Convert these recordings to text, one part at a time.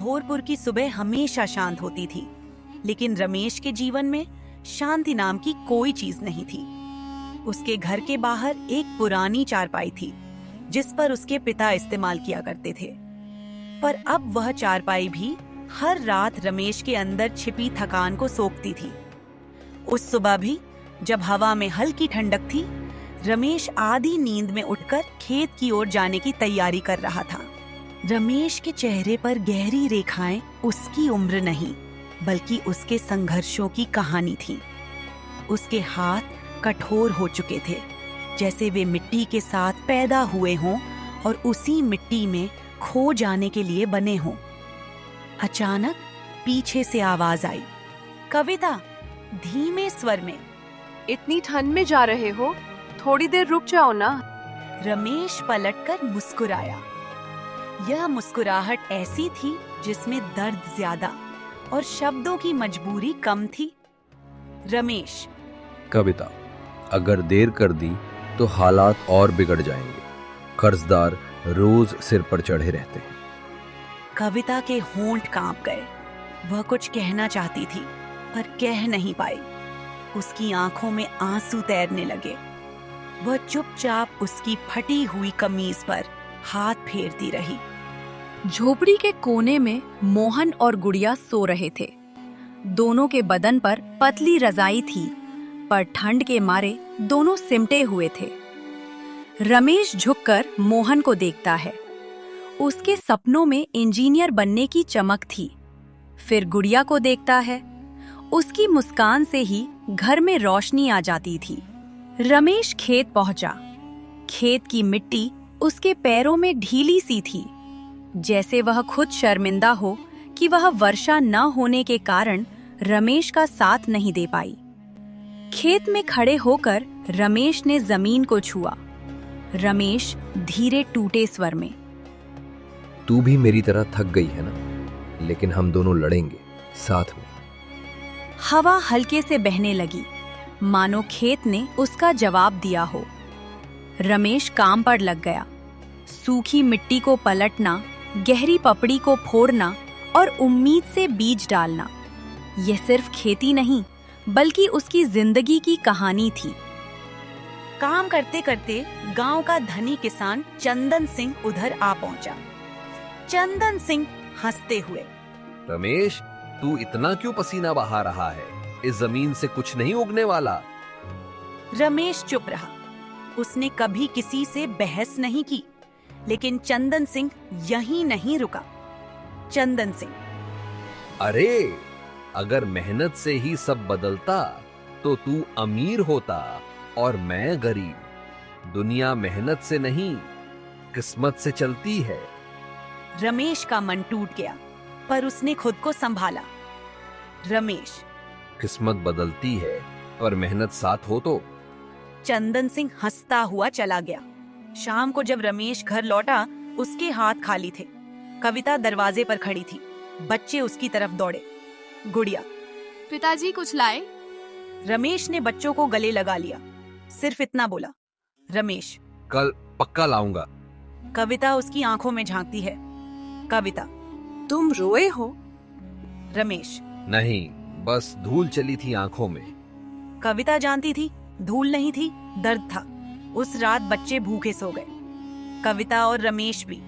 भोरपुर की सुबह हमेशा शांत होती थी, लेकिन रमेश के जीवन में शांति नाम की कोई चीज नहीं थी। उसके घर के बाहर एक पुरानी चारपाई थी, जिस पर उसके पिता इस्तेमाल किया करते थे। पर अब वह चारपाई भी हर रात रमेश के अंदर छिपी थकान को सोखती थी। उस सुबह भी जब हवा में हल्की ठंडक थी, रमेश आधी नींद में उठकर खेत की ओर जाने की तैयारी कर रहा था। रमेश के चेहरे पर गहरी रेखाएं उसकी उम्र नहीं, बल्कि उसके संघर्षों की कहानी थी। उसके हाथ कठोर हो चुके थे, जैसे वे मिट्टी के साथ पैदा हुए हों और उसी मिट्टी में खो जाने के लिए बने हों। अचानक पीछे से आवाज आई, कविता, धीमे स्वर में। इतनी ठंड में जा रहे हो, थोड़ी देर रुक जाओ ना। रमेश पलटकर मुस्कुराया। यह मुस्कुराहट ऐसी थी जिसमें दर्द ज्यादा और शब्दों की मजबूरी कम थी। रमेश, कविता, अगर देर कर दी तो हालात और बिगड़ जाएंगे। कर्जदार रोज सिर पर चढ़े रहते हैं। कविता के होंठ कांप गए। वह कुछ कहना चाहती थी, पर कह नहीं पाई। उसकी आंखों में आंसू तैरने लगे। वह चुपचाप उसकी फटी हुई कमीज पर हाथ फेरती रही। झोपड़ी के कोने में मोहन और गुड़िया सो रहे थे। दोनों के बदन पर पतली रजाई थी, पर ठंड के मारे दोनों सिमटे हुए थे। रमेश झुककर मोहन को देखता है। उसके सपनों में इंजीनियर बनने की चमक थी। फिर गुड़िया को देखता है। उसकी मुस्कान से ही घर में रोशनी आ जाती थी। रमेश खेत पहुंचा। खेत की मिट्टी उसके पैरों में ढीली सी थी, जैसे वह खुद शर्मिंदा हो कि वह वर्षा न होने के कारण रमेश का साथ नहीं दे पाई। खेत में खड़े होकर रमेश ने जमीन को छुआ। रमेश धीरे टूटे स्वर में, तू भी मेरी तरह थक गई है ना, लेकिन हम दोनों लड़ेंगे साथ में। हवा हल्के से बहने लगी, मानो खेत ने उसका जवाब दिया हो। रमेश काम पर लग गया। सूखी मिट्टी को पलटना, गहरी पपड़ी को फोड़ना और उम्मीद से बीज डालना, यह सिर्फ खेती नहीं, बल्कि उसकी जिंदगी की कहानी थी। काम करते करते गांव का धनी किसान चंदन सिंह उधर आ पहुंचा। चंदन सिंह हंसते हुए, रमेश, तू इतना क्यों पसीना बहा रहा है? इस जमीन से कुछ नहीं उगने वाला। रमेश चुप रहा। उसने कभी किसी से बहस नहीं की, लेकिन चंदन सिंह यहीं नहीं रुका। चंदन सिंह, अरे, अगर मेहनत से ही सब बदलता तो तू अमीर होता और मैं गरीब। दुनिया मेहनत से नहीं, किस्मत से चलती है। रमेश का मन टूट गया, पर उसने खुद को संभाला। रमेश, किस्मत बदलती है, पर मेहनत साथ हो तो। चंदन सिंह हंसता हुआ चला गया। शाम को जब रमेश घर लौटा, उसके हाथ खाली थे। कविता दरवाजे पर खड़ी थी। बच्चे उसकी तरफ दौड़े। गुड़िया, पिताजी कुछ लाए? रमेश ने बच्चों को गले लगा लिया। सिर्फ इतना बोला, रमेश। कल पक्का लाऊंगा। कविता उसकी आंखों में झांकती है। कविता, तुम रोए हो? रमेश, नहीं, बस धूल चली थी आंखों में। कविता जानती थी धूल नहीं थी, दर्द था। उस रात बच्चे भूखे सो गए, कविता और रमेश भी।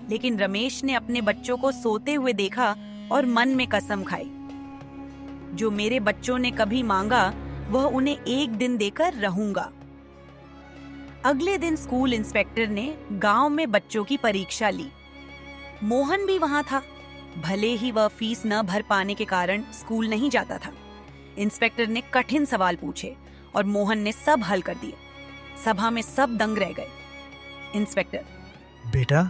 लेकिन रमेश ने अपने बच्चों को सोते हुए देखा और मन में कसम खाई, जो मेरे बच्चों ने कभी मांगा वह उन्हें एक दिन देकर रहूंगा। अगले दिन स्कूल इंस्पेक्टर ने गांव में बच्चों की परीक्षा ली। मोहन भी वहां था, भले ही वह फीस न भर पाने के कारण स्कूल नहीं जाता था। इंस्पेक्टर ने कठिन सवाल पूछे और मोहन ने सब हल कर दिए। सभा में सब दंग रह गए। इंस्पेक्टर, बेटा,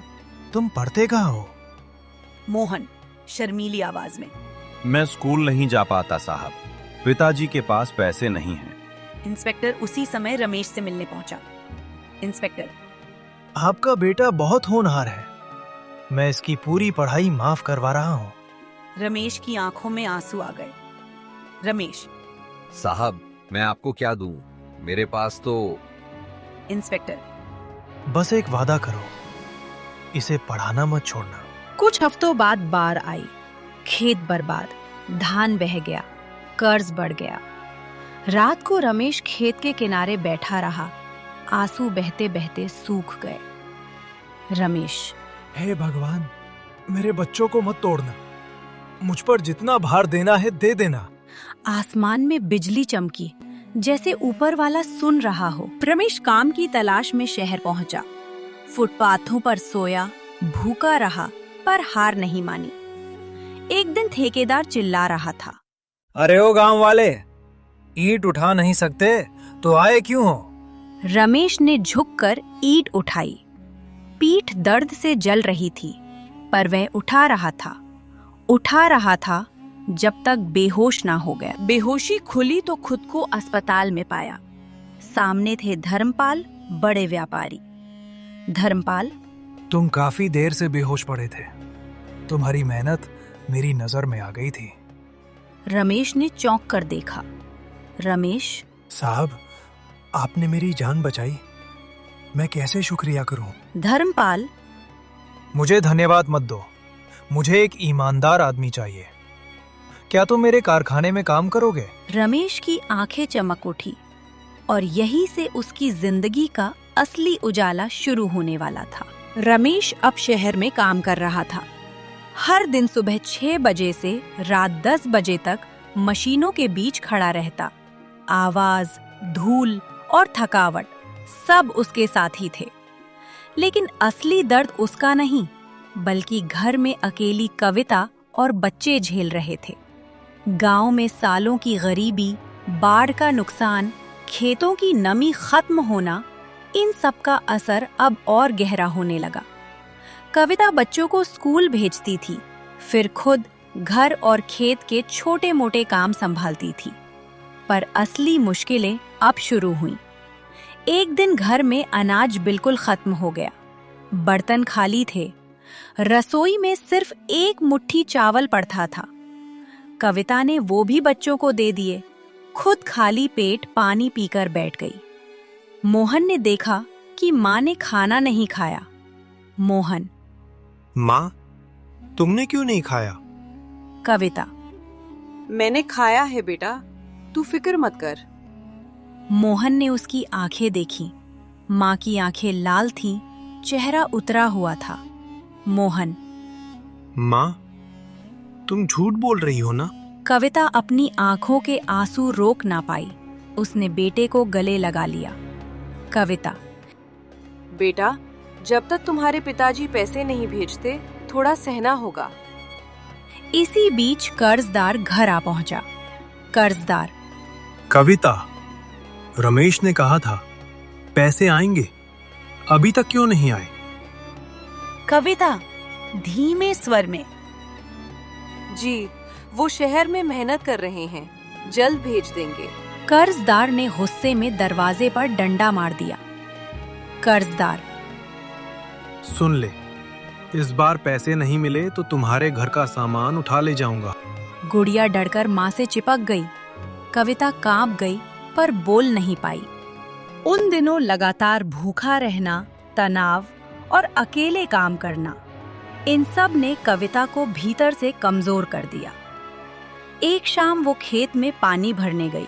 तुम पढ़ते कहाँ हो? मोहन शर्मीली आवाज में, मैं स्कूल नहीं जा पाता साहब, पिताजी के पास पैसे नहीं हैं। इंस्पेक्टर उसी समय रमेश से मिलने पहुंचा। इंस्पेक्टर, आपका बेटा बहुत होनहार है। मैं इसकी पूरी पढ़ाई माफ करवा रहा हूँ। रमेश की आंखों में आंसू आ गए। रमेश, साहब, मैं आपको क्या दूं? मेरे पास तो। इंस्पेक्टर, बस एक वादा करो, इसे पढ़ाना मत छोड़ना। कुछ हफ्तों बाद बाढ़ आई। खेत बर्बाद, धान बह गया, कर्ज बढ़ गया। रात को रमेश खेत के किनारे बैठा रहा। आंसू बहते बहते सूख गए। रमेश, हे भगवान, मेरे बच्चों को मत तोड़ना। मुझ पर जितना भार देना है दे देना। आसमान में बिजली चमकी, जैसे ऊपर वाला सुन रहा हो। रमेश काम की तलाश में शहर पहुंचा। फुटपाथों पर सोया, भूखा रहा, पर हार नहीं मानी। एक दिन ठेकेदार चिल्ला रहा था, अरे ओ गांव वाले, ईंट उठा नहीं सकते तो आए क्यों हो? रमेश ने झुककर ईंट उठाई। पीठ दर्द से जल रही थी, पर वह उठा रहा था जब तक बेहोश ना हो गया। बेहोशी खुली तो खुद को अस्पताल में पाया। सामने थे धर्मपाल, बड़े व्यापारी। धर्मपाल, तुम काफी देर से बेहोश पड़े थे। तुम्हारी मेहनत मेरी नजर में आ गई थी। रमेश ने चौंक कर देखा। रमेश, साहब, आपने मेरी जान बचाई। मैं कैसे शुक्रिया करूं? धर्मपाल, मुझे धन्यवाद मत दो। मुझे एक ईमानदार आदमी चाहिए। क्या तुम मेरे कारखाने में काम करोगे? रमेश की आंखें चमक उठी और यही से उसकी जिंदगी का असली उजाला शुरू होने वाला था। रमेश अब शहर में काम कर रहा था। हर दिन सुबह 6 बजे से रात 10 बजे तक मशीनों के बीच खड़ा रहता। आवाज, धूल और थकावट सब उसके साथी थे। लेकिन असली दर्द उसका नहीं, बल्कि घर में अकेली कविता और बच्चे झेल रहे थे। गांव में सालों की गरीबी, बाढ़ का नुकसान, खेतों की नमी खत्म होना, इन सब का असर अब और गहरा होने लगा। कविता बच्चों को स्कूल भेजती थी, फिर खुद घर और खेत के छोटे मोटे काम संभालती थी। पर असली मुश्किलें अब शुरू हुईं। एक दिन घर में अनाज बिल्कुल खत्म हो गया। बर्तन खाली थे। रसोई में सिर्फ एक मुट्ठी चावल पड़ा था। कविता ने वो भी बच्चों को दे दिए। खुद खाली पेट पानी पीकर बैठ गई। मोहन ने देखा कि माँ ने खाना नहीं खाया। मोहन, माँ, तुमने क्यों नहीं खाया? कविता, मैंने खाया है बेटा, तू फिक्र मत कर। मोहन ने उसकी आंखें देखी। माँ की आंखें लाल थीं, चेहरा उतरा हुआ था। मोहन, माँ, तुम झूठ बोल रही हो ना? कविता अपनी आंखों के आंसू रोक ना पाई। उसने बेटे को गले लगा लिया। कविता, बेटा, जब तक तुम्हारे पिताजी पैसे नहीं भेजते, थोड़ा सहना होगा। इसी बीच कर्जदार घर आ पहुंचा। कर्जदार, कविता, रमेश ने कहा था पैसे आएंगे, अभी तक क्यों नहीं आए? कविता, धीमे स्वर में, जी, वो शहर में मेहनत कर रहे हैं, जल्द भेज देंगे। कर्जदार ने गुस्से में दरवाजे पर डंडा मार दिया। कर्जदार, सुन ले, इस बार पैसे नहीं मिले तो तुम्हारे घर का सामान उठा ले जाऊंगा। गुड़िया डरकर माँ से चिपक गई। कविता कांप गई, पर बोल नहीं पाई। उन दिनों लगातार भूखा रहना, तनाव और अकेले काम करना, इन सब ने कविता को भीतर से कमजोर कर दिया। एक शाम वो खेत में पानी भरने गई।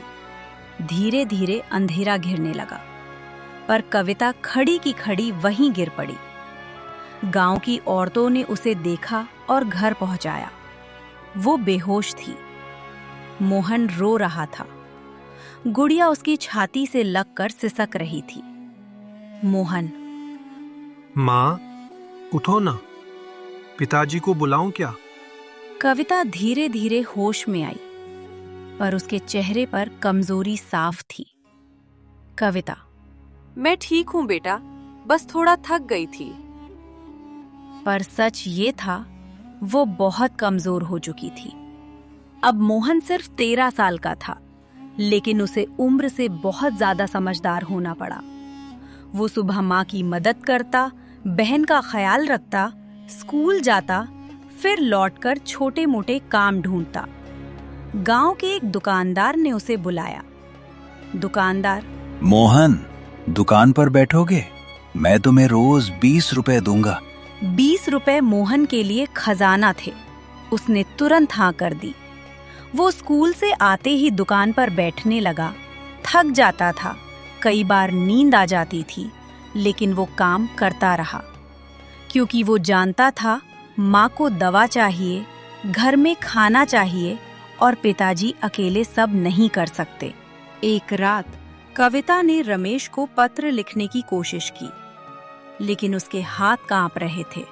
धीरे धीरे अंधेरा घिरने लगा, पर कविता खड़ी की खड़ी वहीं गिर पड़ी। गांव की औरतों ने उसे देखा और घर पहुंचाया। वो बेहोश थी। मोहन रो रहा था। गुड़िया उसकी छाती से लगकर सिसक रही थी। मोहन, माँ, उठो ना, पिताजी को बुलाऊं क्या? कविता धीरे धीरे होश में आई, पर उसके चेहरे पर कमजोरी साफ थी। कविता, मैं ठीक हूँ बेटा, बस थोड़ा थक गई थी। पर सच ये था, वो बहुत कमजोर हो चुकी थी। अब मोहन सिर्फ 13 साल का था, लेकिन उसे उम्र से बहुत ज्यादा समझदार होना पड़ा। वो सुबह माँ की मदद करता, बहन का ख्याल रखता, स्कूल जाता, फिर लौटकर छोटे मोटे काम ढूंढता। गांव के एक दुकानदार ने उसे बुलाया। दुकानदार, मोहन, दुकान पर बैठोगे? मैं तुम्हें रोज 20 रुपए दूंगा। 20 रुपए मोहन के लिए खजाना थे। उसने तुरंत हाँ कर दी। वो स्कूल से आते ही दुकान पर बैठने लगा। थक जाता था, कई बार नींद आ जाती थी, लेकिन वो काम करता रहा, क्योंकि वो जानता था माँ को दवा चाहिए, घर में खाना चाहिए और पिताजी अकेले सब नहीं कर सकते। एक रात कविता ने रमेश को पत्र लिखने की कोशिश की, लेकिन उसके हाथ कांप रहे थे।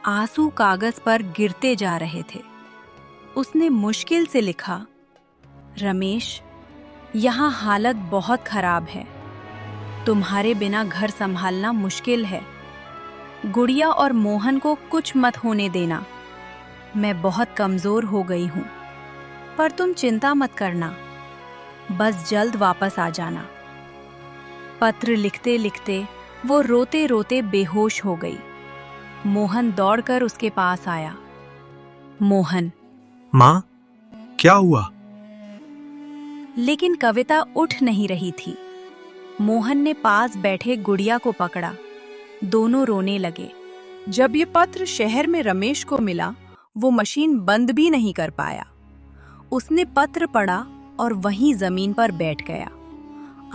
आंसू कागज पर गिरते जा रहे थे। उसने मुश्किल से लिखा, रमेश, यहाँ हालत बहुत खराब है। तुम्हारे बिना घर संभालना मुश्किल है। गुड़िया और मोहन को कुछ मत होने देना। मैं बहुत कमजोर हो गई हूँ, पर तुम चिंता मत करना, बस जल्द वापस आ जाना। पत्र लिखते लिखते वो रोते रोते बेहोश हो गई। मोहन दौड़कर उसके पास आया। मोहन, माँ, क्या हुआ? लेकिन कविता उठ नहीं रही थी। मोहन ने पास बैठे गुड़िया को पकड़ा। दोनों रोने लगे। जब ये पत्र शहर में रमेश को मिला, वो मशीन बंद भी नहीं कर पाया। उसने पत्र पढ़ा और वहीं जमीन पर बैठ गया।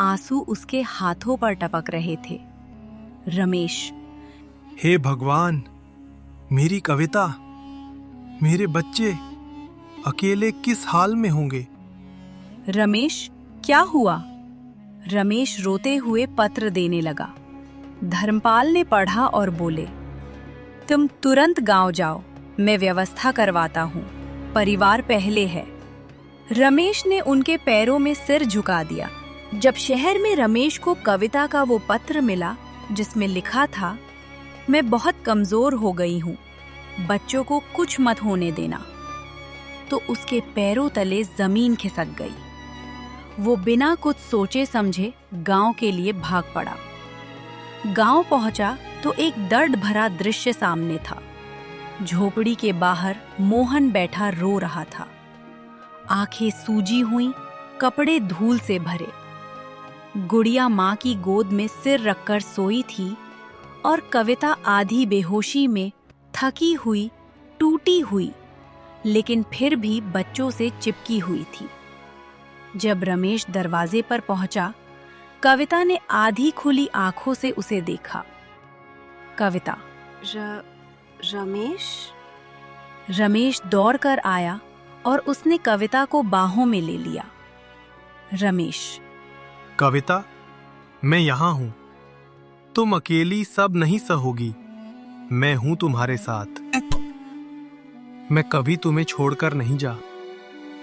आंसू उसके हाथों पर टपक रहे थे। रमेश, हे भगवान, मेरी कविता, मेरे बच्चे अकेले किस हाल में होंगे? रमेश, क्या हुआ? रमेश रोते हुए पत्र देने लगा। धर्मपाल ने पढ़ा और बोले, तुम तुरंत गांव जाओ, मैं व्यवस्था करवाता हूँ। परिवार पहले है। रमेश ने उनके पैरों में सिर झुका दिया। जब शहर में रमेश को कविता का वो पत्र मिला जिसमें लिखा था, मैं बहुत कमजोर हो गई हूँ, बच्चों को कुछ मत होने देना, तो उसके पैरों तले जमीन खिसक गई। वो बिना कुछ सोचे समझे गांव के लिए भाग पड़ा। गांव पहुंचा तो एक दर्द भरा दृश्य सामने था। झोपड़ी के बाहर मोहन बैठा रो रहा था। आंखें सूजी हुई, कपड़े धूल से भरे। गुड़िया माँ की गोद में सिर रखकर सोई थी और कविता आधी बेहोशी में, थकी हुई, टूटी हुई, लेकिन फिर भी बच्चों से चिपकी हुई थी। जब रमेश दरवाजे पर पहुंचा, कविता ने आधी खुली आंखों से उसे देखा। कविता, रमेश? रमेश दौड़कर आया और उसने कविता को बाहों में ले लिया। रमेश, कविता, मैं यहाँ हूँ। तुम अकेली सब नहीं सहोगी। मैं हूँ तुम्हारे साथ। मैं कभी तुम्हें छोड़कर नहीं जा।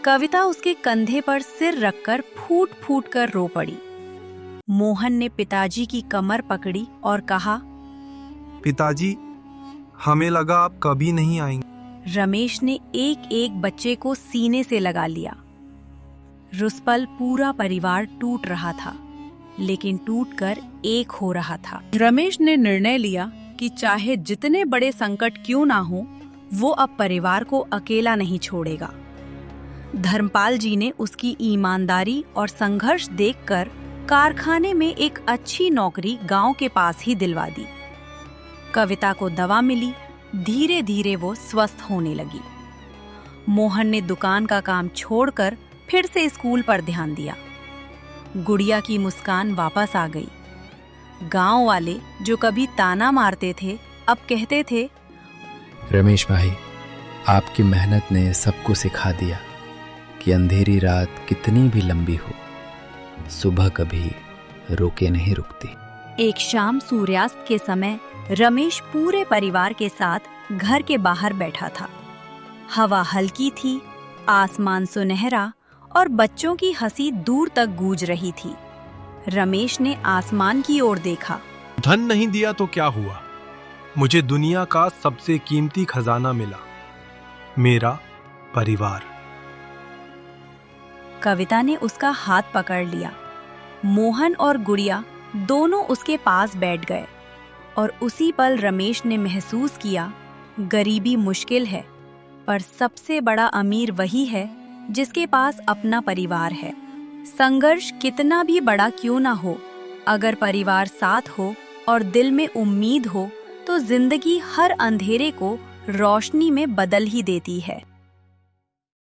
कविता उसके कंधे पर सिर रखकर फूट फूट कर रो पड़ी। मोहन ने पिताजी की कमर पकड़ी और कहा, पिताजी, हमें लगा आप कभी नहीं आएंगे। रमेश ने एक एक बच्चे को सीने से लगा लिया। उस पल पूरा परिवार टूट रहा था, लेकिन टूटकर एक हो रहा था। रमेश ने निर्णय लिया कि चाहे जितने बड़े संकट क्यों ना हो, वो अब परिवार को अकेला नहीं छोड़ेगा। धर्मपाल जी ने उसकी ईमानदारी और संघर्ष देखकर कारखाने में एक अच्छी नौकरी गांव के पास ही दिलवा दी। कविता को दवा मिली। धीरे धीरे वो स्वस्थ होने लगी। मोहन ने दुकान का काम छोड़कर फिर से स्कूल पर ध्यान दिया। गुड़िया की मुस्कान वापस आ गई। गांव वाले जो कभी ताना मारते थे, अब कहते थे, रमेश भाई, आपकी मेहनत ने सबको सिखा दिया कि अंधेरी रात कितनी भी लंबी हो, सुबह कभी रोके नहीं रुकती। एक शाम सूर्यास्त के समय रमेश पूरे परिवार के साथ घर के बाहर बैठा था। हवा हल्की थी, आसमान सुनहरा और बच्चों की हंसी दूर तक गूंज रही थी। रमेश ने आसमान की ओर देखा। धन नहीं दिया तो क्या हुआ? मुझे दुनिया का सबसे कीमती खजाना मिला, मेरा परिवार। कविता ने उसका हाथ पकड़ लिया। मोहन और गुड़िया दोनों उसके पास बैठ गए और उसी पल रमेश ने महसूस किया, गरीबी मुश्किल है, पर सबसे बड़ा अमीर वही है जिसके पास अपना परिवार है। संघर्ष कितना भी बड़ा क्यों ना हो, अगर परिवार साथ हो और दिल में उम्मीद हो, तो तो जिंदगी हर अंधेरे को रोशनी में बदल ही देती है।